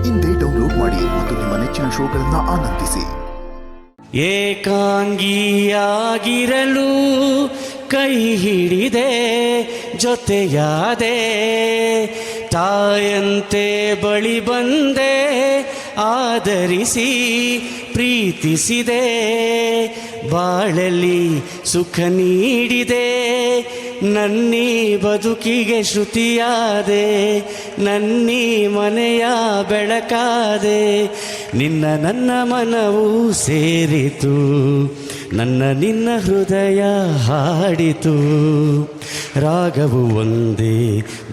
ಇಂದೇ ಡೌನ್ಲೋಡ್ ಮಾಡಿ ಮತ್ತು ನಿಮ್ಮ ನೆಚ್ಚಿನ ಶೋಗಳನ್ನು ಆನಂದಿಸಿ. ಏಕಾಂಗಿಯಾಗಿರಲು ಕೈ ಹಿಡಿದೆ ಜೊತೆಯಾದೆ, ತಾಯಂತೆ ಬಳಿ ಬಂದೆ ಆದರಿಸಿ ಪ್ರೀತಿಸಿದೆ, ಬಾಳಲಿ ಸುಖ ನೀಡಿದೆ, ನನ್ನೀ ಬದುಕಿಗೆ ಶ್ರುತಿಯಾದೆ, ನನ್ನೀ ಮನೆಯ ಬೆಳಕಾದೆ, ನಿನ್ನ ನನ್ನ ಮನವು ಸೇರಿತು, ನನ್ನ ನಿನ್ನ ಹೃದಯ ಹಾಡಿತು, ರಾಗವು ಒಂದೇ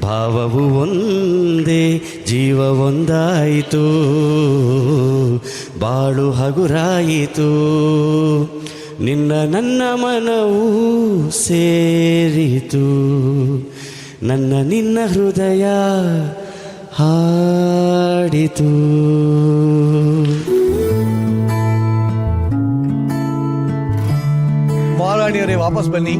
ಭಾವವು ಒಂದೇ, ಜೀವ ಒಂದಾಯಿತು, ಬಾಳು ಹಗುರಾಯಿತು, ನಿನ್ನ ನನ್ನ ಮನವು ಸೇರಿತು, ನನ್ನ ನಿನ್ನ ಹೃದಯ ಹಾಡಿತು. ಮಾಲಾಣಿಯವರೇ, ವಾಪಸ್ ಬನ್ನಿ.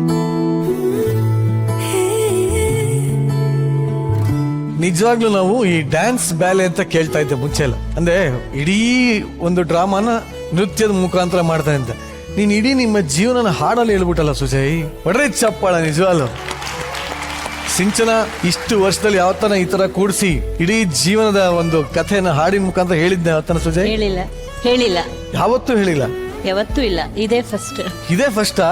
ನಿಜವಾಗ್ಲೂ ನಾವು ಈ ಡ್ಯಾನ್ಸ್ ಬ್ಯಾಲೆ ಅಂತ ಕೇಳ್ತಾ ಇದ್ದೆ ಮುಂಚೆ ಎಲ್ಲ. ಅಂದ್ರೆ ಇಡೀ ಒಂದು ಡ್ರಾಮಾನ ನೃತ್ಯದ ಮುಖಾಂತರ ಮಾಡ್ತಾರೆ ಅಂತ. ನೀನ್ ಇಡೀ ನಿಮ್ಮ ಜೀವನನ ಹಾಡಲ್ಲಿ ಹೇಳ್ಬಿಟ್ಟಲ್ಲ ಸುಜಯ್, ಒಡ್ರೆ ಚಪ್ಪಾಳ. ನಿಜವಾಗ್ಲು ಸಿಂಚನ ಇಷ್ಟು ವರ್ಷದಲ್ಲಿ ಯಾವತ್ತನ ಈ ತರ ಕೂಡಿಸಿ ಇಡೀ ಜೀವನದ ಒಂದು ಕಥೆನ ಹಾಡಿನ ಮುಖಾಂತರ ಹೇಳಿದ್ದೆ ಯಾವತ್ತನ ಸುಜಯ್? ಹೇಳಿಲ್ಲ. ಯಾವತ್ತೂ ಹೇಳಿಲ್ಲ? ಯಾವತ್ತೂ ಇಲ್ಲ. ಇದೇ ಫಸ್ಟಾ?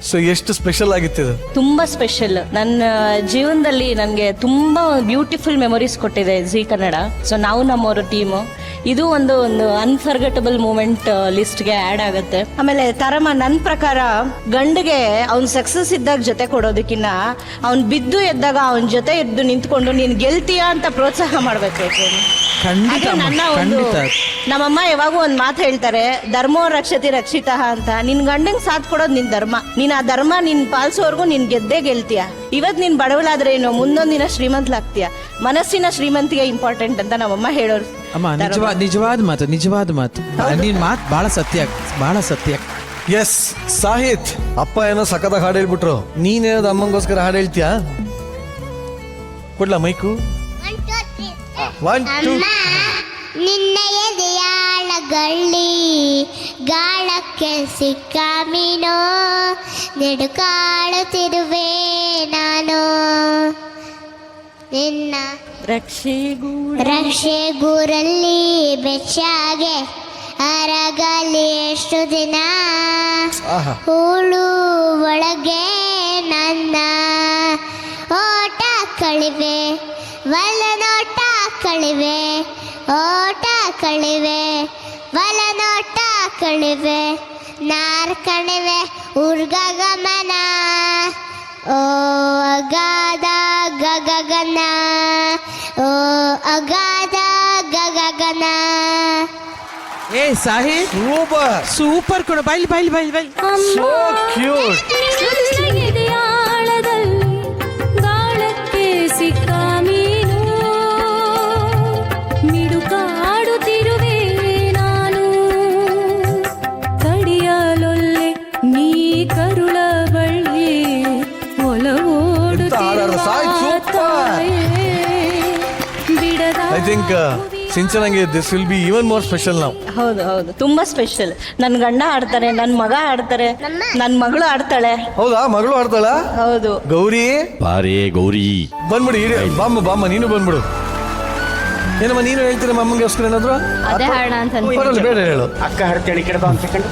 ಸೊ ಎಷ್ಟು ಸ್ಪೆಷಲ್ ಆಗಿತ್ತು? ತುಂಬಾ ಸ್ಪೆಷಲ್. ನನ್ನ ಜೀವನದಲ್ಲಿ ನನಗೆ ತುಂಬಾ ಬ್ಯೂಟಿಫುಲ್ ಮೆಮೊರೀಸ್ ಕೊಟ್ಟಿದೆ ಜಿ ಕನ್ನಡ. ಸೊ ನಾವು ನಮ್ಮವರ ಟೀಮು, ಇದು ಒಂದು ಅನ್ಫರ್ಗೆಟಬಲ್ ಮೂಮೆಂಟ್ ಲಿಸ್ಟ್ಗೆ ಆ್ಯಡ್ ಆಗುತ್ತೆ. ಆಮೇಲೆ ತರಮ ನನ್ನ ಪ್ರಕಾರ ಗಂಡಿಗೆ ಅವ್ನ ಸಕ್ಸಸ್ ಇದ್ದಾಗ ಜೊತೆ ಕೊಡೋದಕ್ಕಿಂತ ಅವ್ನು ಬಿದ್ದು ಎದ್ದಾಗ ಅವನ ಜೊತೆ ಎದ್ದು ನಿಂತ್ಕೊಂಡು ನೀನು ಗೆಲ್ತೀಯಾ ಅಂತ ಪ್ರೋತ್ಸಾಹ ಮಾಡಬೇಕು. ನನ್ನ ಒಂದು ನಮ್ಮಮ್ಮ ಯಾವಾಗೂ ಒಂದು ಮಾತು ಹೇಳ್ತಾರೆ, ಧರ್ಮೋ ರಕ್ಷತಿ ರಕ್ಷಿತ ಅಂತ. ನಿನ್ ಗಂಡಂಗೆ ಸಾಥ್ ಕೊಡೋದು ನಿನ್ ಧರ್ಮ. ನೀನ್ ಆ ಧರ್ಮ ನಿನ್ ಪಾಲಿಸೋರ್ಗು ನೀನ್ ಗೆದ್ದೇ ಗೆಲ್ತೀಯ. ಇವತ್ ನೀನ್ ಬಡವಳಾದ್ರೆ ಏನು, ಮುಂದೊಂದಿನ ಶ್ರೀಮಂತಲಾಗ್ತೀಯ. ಮನಸ್ಸಿನ ಶ್ರೀಮಂತಿಗೆ ಇಂಪಾರ್ಟೆಂಟ್ ಅಂತ ನಮ್ಮಮ್ಮ ಹೇಳೋರು. ನಿಜವಾದ ಮಾತು ನಿನ್ ಮಾತು ಬಹಳ ಸತ್ಯ. ಎಸ್ ಸಾಹಿತ್, ಅಪ್ಪ ಏನೋ ಸಖತ್ ಹಾಡು ಹೇಳ್ಬಿಟ್ರು, ನೀನೇನೋ ಅಮ್ಮಂಗೋಸ್ಕರ ಹಾಡು ಹೇಳ್ತೀಯಾ? ಕೊಡ್ಲಾ ಮೈಕು? ನಿನ್ನ ಎದೆಯಾಳಗಳ್ಳಿ ಗಾಳಕ್ಕೆ ಸಿಕ್ಕ ಮೀನೋ, ನೆಡುಕಾಳುತ್ತಿರುವೆ ನಾನು, ನಿನ್ನ ರಕ್ಷೆ ಗೂರಲ್ಲಿ ಬೆಚ್ಚಾಗೆ ಅರಗಲಿ ಎಷ್ಟು ದಿನ, ಹೂಳು ಒಳಗೆ ನನ್ನ ಓಟ ಕಳಿವೆ, ಒಳನೋಟ ಕಳಿವೆ, ಓಟ ಕಳಿವೆ, ಒಳನೋಟ ಕಳಿವೆ, ನಾರ್ ಕಣಿವೆ ಉರ್ಗಗಮನ, ಓ ಅಗಾಧ ಗಗಗನ, ಓ ಅಗಾಧ ಗಗಗನ. ಏ ಸಾಹಿಬ್, ಸೂಪರ್ ಕೊಡು. ಬೈಲ್ ಸೋ ಕ್ಯೂಟ್. ಗಾಳಕ್ಕೆ ಸಿಕ್ಕ ಮೀನು, ಮಿಡುಕಾಡುತ್ತಿರುವೆ ನಾನು, ತಡಿಯಲೊಲ್ಲೆ ನೀ ಕರುಳ ಬಳ್ಳಿ, ಬಿಡದ. ಐ ಥಿಂಕ್ ಸಿಂಚನಂಗೆ this will be even more special ನಾವು. ಹೌದು, ತುಂಬಾ ಸ್ಪೆಷಲ್. ನನ್ನ ಗಂಡ ಆಡ್ತಾರೆ, ನನ್ನ ಮಗ ಆಡ್ತಾರೆ, ನನ್ನ ಮಗಳು ಆಡ್ತಾಳೆ. ಹೌದಾ? ಮಗಳು ಆಡ್ತಾಳ? ಹೌದು. ಗೌರಿ ಬಾರೇ ಗೌರಿ, ಬಂದ್ಬಿಡಿ. ಬಾಮ್ಮ ನೀನು ಬಂದ್ಬಿಡು. ಏನಮ್ಮ ನೀನು ಹೇಳ್ತೀರ ಅಮ್ಮಂಗೋಸ್ಕರ ಏನಾದ್ರು? ಅದೇ ಹಾಡ ಅಂತ ಬೇಡ ಹೇಳು. ಅಕ್ಕ ಹಾಡ್ತೇಳಿ ಕೆಡಬ ಅಂತ ಕಂಡು.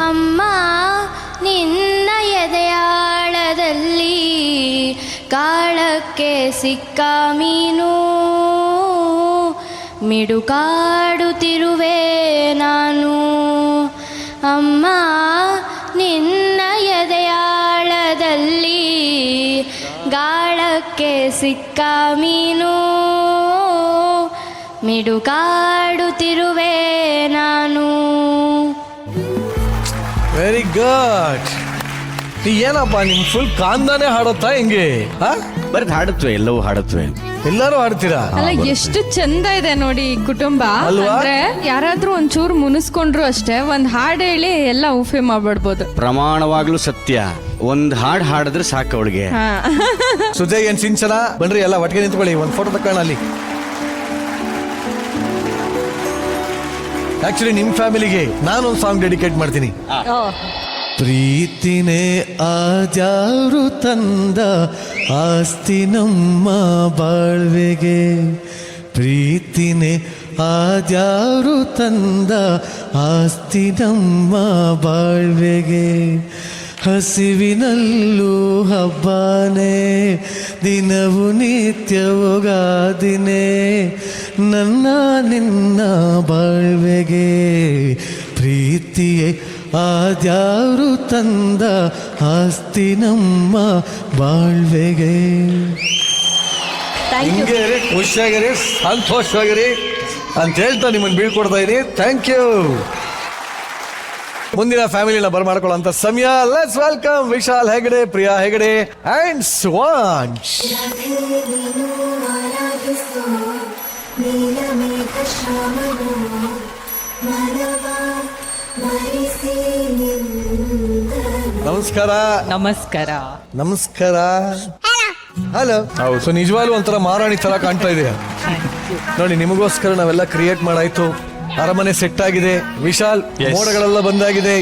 ಅಮ್ಮ ನಿನ್ನ ಎದೆಯಾಳದಲ್ಲಿ ಕಾಳಕ್ಕೆ ಸಿಕ್ಕ ಮೀನು, ಮಿಡುಕಾಡುತ್ತಿರುವೆ ನಾನು, ಅಮ್ಮ ನಿನ್ನ ಎದೆಯಾಳದಲ್ಲಿ ಗಾಳಕ್ಕೆ ಸಿಕ್ಕ ಮೀನು, ಮಿಡುಕಾಡುತ್ತಿರುವೆ ನಾನು. Very good. ಏನಪ್ಪ ನಿಮ್ ಫುಲ್ ಕಾಂದಾನೆ ಹಾಡತ್ತಾ ಹೆಂಗೆ? ಬರೀ ಹಾಡುತ್ತವೆ, ಎಲ್ಲವೂ ಹಾಡುತ್ತವೆ. ಎಲ್ಲರೂ ಹಾಡ್ತೀರಾ? ಅಲ್ಲ, ಎಷ್ಟು ಚಂದ ಇದೆ ನೋಡಿ ಈ ಕುಟುಂಬ. ಅಂದ್ರೆ ಯಾರಾದ್ರೂ ಒಂಚೂರು ಮುನಿಸ್ಕೊಂಡ್ರು ಅಷ್ಟೇ, ಒಂದ್ ಹಾಡು ಹೇಳಿ ಎಲ್ಲ ಊಫೆ ಮಾಡ್ಬಿಡ್ಬೋದು. ಪ್ರಮಾಣವಾಗ್ಲೂ ಸತ್ಯ. ಒಂದ್ ಹಾಡ್ ಹಾಡಿದ್ರೆ ಸಾಕು ಅವಳಿಗೆ. ಸುಜಯ್ ಏನ್ ಸಿಂಚನ ಬನ್ರಿ ಎಲ್ಲ ಒಟ್ಟಿಗೆ ನಿಂತ್ಕೊಳ್ಳಿ, ಒಂದು ಫೋಟೋ ತಕೊಳ್ಳ ಅಲ್ಲಿ. ಆಕ್ಚುಲಿ ನಿಮ್ ಫ್ಯಾಮಿಲಿಗೆ ನಾನೊಂದು ಸಾಂಗ್ ಡೆಡಿಕೇಟ್ ಮಾಡ್ತೀನಿ. ಪ್ರೀತಿನೇ ಆದ್ಯಾರು ತಂದ ಆಸ್ತಿ ನಮ್ಮ ಬಾಳ್ವೆಗೆ, ಪ್ರೀತಿನೇ ಆದ್ಯಾರು ತಂದ ಆಸ್ತಿ ನಮ್ಮ ಬಾಳ್ವೆಗೆ. ಹಸಿವಿನಲ್ಲೂ ಹಬ್ಬನೇ ದಿನವು ನಿತ್ಯವೊಗಾದಿನೇ ನನ್ನ ನಿನ್ನ ಬಾಳ್ವೆಗೆ. ಪ್ರೀತಿಯೇ ಆದ್ಯಾರು ತಂದ ಆಸ್ತಿ ನಮ್ಮ ಬಾಳ್ವೆಗೆ. ಹಿಂಗೆ ಖುಷಿಯಾಗಿರಿ, ಸಂತೋಷವಾಗಿರಿ ಅಂತ ಹೇಳ್ತಾ ನಿಮ್ಮನ್ನು ಬೀಳ್ಕೊಡ್ತಾ ಇದೀನಿ. Thank you. ಮುಂದಿನ ಫ್ಯಾಮಿಲಿನ ಬರಮಾಡ್ಕೊಳ್ಳೋ ಸಮಯ. Let's welcome Vishal Hegde, Priya Hegde and Swansh. ನಮಸ್ಕಾರ. ನಮಸ್ಕಾರ. ನಮಸ್ಕಾರ. ಹಲೋ. ಹೌದು, ಸೊ ನಿಜವಾಗ್ಲೂ ಒಂಥರ ಮಹಾರಾಣಿ ತರ ಕಾಣ್ತಾ ಇದೆ ನೋಡಿ. ನಿಮಗೋಸ್ಕರ ನಾವೆಲ್ಲ ಕ್ರಿಯೇಟ್ ಮಾಡಾಯ್ತು, ಅರಮನೆ ಸೆಟ್ ಆಗಿದೆ. ವಿಶಾಲ್, ಮೋಡಗಳೆಲ್ಲ ಬಂದಾಗಿದೆ.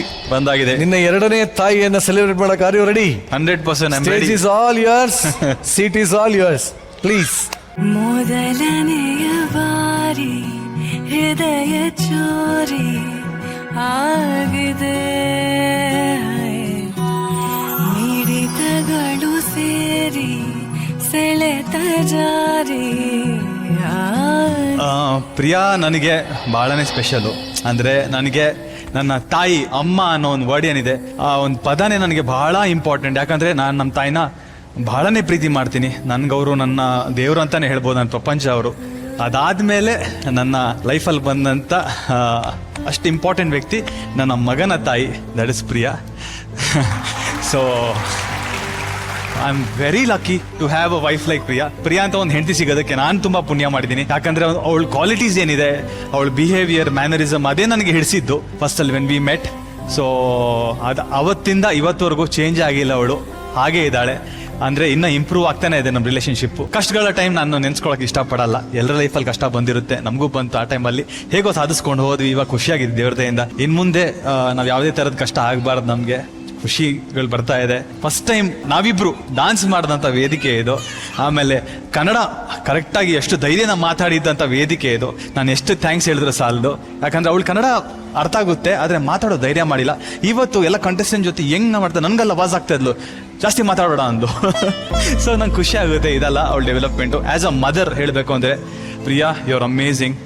ನಿನ್ನ ಎರಡನೇ ತಾಯಿಯನ್ನ ಸೆಲೆಬ್ರೇಟ್ ಮಾಡಕ್ are you ready? 100%. Stage is all yours, seat is all yours, please. ಮೊದಲನೆಯ ಬಾರಿ ಹೃದಯ ಚೋರಿ ಆಗಿದೆ, ಮಿಡಿತಗಳು ಸೇರಿ ಸೆಳೆತ ಜಾರಿ. ಪ್ರಿಯಾ ನನಗೆ ಬಹಳನೇ ಸ್ಪೆಷಲು. ಅಂದರೆ ನನಗೆ ನನ್ನ ತಾಯಿ, ಅಮ್ಮ ಅನ್ನೋ ಒಂದು ವರ್ಡ್ ಏನಿದೆ, ಆ ಒಂದು ಪದನೇ ನನಗೆ ಬಹಳ ಇಂಪಾರ್ಟೆಂಟ್. ಯಾಕಂದರೆ ನಾನು ನಮ್ಮ ತಾಯಿನ ಬಹಳನೇ ಪ್ರೀತಿ ಮಾಡ್ತೀನಿ. ನನಗವರು ನನ್ನ ದೇವರು ಅಂತಲೇ ಹೇಳ್ಬೋದು, ನನ್ನ ಪ್ರಪಂಚ ಅವರು. ಅದಾದಮೇಲೆ ನನ್ನ ಲೈಫಲ್ಲಿ ಬಂದಂಥ ಅಷ್ಟು ಇಂಪಾರ್ಟೆಂಟ್ ವ್ಯಕ್ತಿ ನನ್ನ ಮಗನ ತಾಯಿ, that is Priya. So I am very lucky to have a wife like Priya. Priya ಅಂತ ಒಂದು ಹೆಂಡತಿ ಸಿಗೋದಕ್ಕೆ ನಾನು ತುಂಬ ಪುಣ್ಯ ಮಾಡಿದ್ದೀನಿ. ಯಾಕಂದರೆ ಅವಳ ಕ್ವಾಲಿಟೀಸ್ ಏನಿದೆ, ಅವಳ ಬಿಹೇವಿಯರ್, ಮ್ಯಾನರಿಸಮ್, ಅದೇ ನನಗೆ ಹಿಡಿಸಿದ್ದು ಫಸ್ಟಲ್ಲಿ ವೆನ್ ವಿ ಮೆಟ್. ಸೊ ಅದು ಅವತ್ತಿಂದ ಇವತ್ತವರೆಗೂ ಚೇಂಜ್ ಆಗಿಲ್ಲ, ಅವಳು ಹಾಗೇ ಇದ್ದಾಳೆ. ಅಂದರೆ ಇನ್ನೂ ಇಂಪ್ರೂವ್ ಆಗ್ತಾನೆ ಇದೆ ನಮ್ಮ ರಿಲೇಷನ್ಶಿಪ್ಪು. ಕಷ್ಟಗಳ ಟೈಮ್ ನಾನು ನೆನೆಸ್ಕೊಳಕ್ಕೆ ಇಷ್ಟಪಡಲ್ಲ. ಎಲ್ಲರ ಲೈಫಲ್ಲಿ ಕಷ್ಟ ಬಂದಿರುತ್ತೆ, ನಮಗೂ ಬಂತು. ಆ ಟೈಮಲ್ಲಿ ಹೇಗೋ ಸಾಧಿಸ್ಕೊಂಡು ಹೋದ್ವಿ. ಇವಾಗ ಖುಷಿಯಾಗಿದೆ ದೇವ್ರದೆಯಿಂದ. ಇನ್ನು ಮುಂದೆ ನಾವು ಯಾವುದೇ ಥರದ ಕಷ್ಟ ಆಗಬಾರ್ದು, ನಮಗೆ ಖುಷಿಗಳು ಬರ್ತಾ ಇದೆ. ಫಸ್ಟ್ ಟೈಮ್ ನಾವಿಬ್ರು ಡಾನ್ಸ್ ಮಾಡಿದಂಥ ವೇದಿಕೆ ಇದು. ಆಮೇಲೆ ಕನ್ನಡ ಕರೆಕ್ಟಾಗಿ ಎಷ್ಟು ಧೈರ್ಯನ ಮಾತಾಡಿದ್ದಂಥ ವೇದಿಕೆ ಇದು. ನಾನು ಎಷ್ಟು ಥ್ಯಾಂಕ್ಸ್ ಹೇಳಿದ್ರೆ ಸಾಲದು. ಯಾಕಂದರೆ ಅವಳು ಕನ್ನಡ ಅರ್ಥ ಆಗುತ್ತೆ, ಆದರೆ ಮಾತಾಡೋ ಧೈರ್ಯ ಮಾಡಿಲ್ಲ. ಇವತ್ತು ಎಲ್ಲ ಕಂಟೆಸ್ಟೆಂಟ್ ಜೊತೆ ಹೆಂಗೆ ಮಾಡ್ತಾರೆ, ನನಗೆಲ್ಲ ವಾಸ್ ಆಗ್ತಾ ಇದ್ಲು, ಜಾಸ್ತಿ ಮಾತಾಡೋಣ ಅಂದು. ಸೊ ನಂಗೆ ಖುಷಿ ಆಗುತ್ತೆ. ಇದೆಲ್ಲ ಅವಳ ಡೆವಲಪ್ಮೆಂಟು. ಆ್ಯಸ್ ಅ ಮದರ್ ಹೇಳಬೇಕು ಅಂದರೆ, ಪ್ರಿಯಾ, ಯು ಆರ್ ಅಮೇಝಿಂಗ್.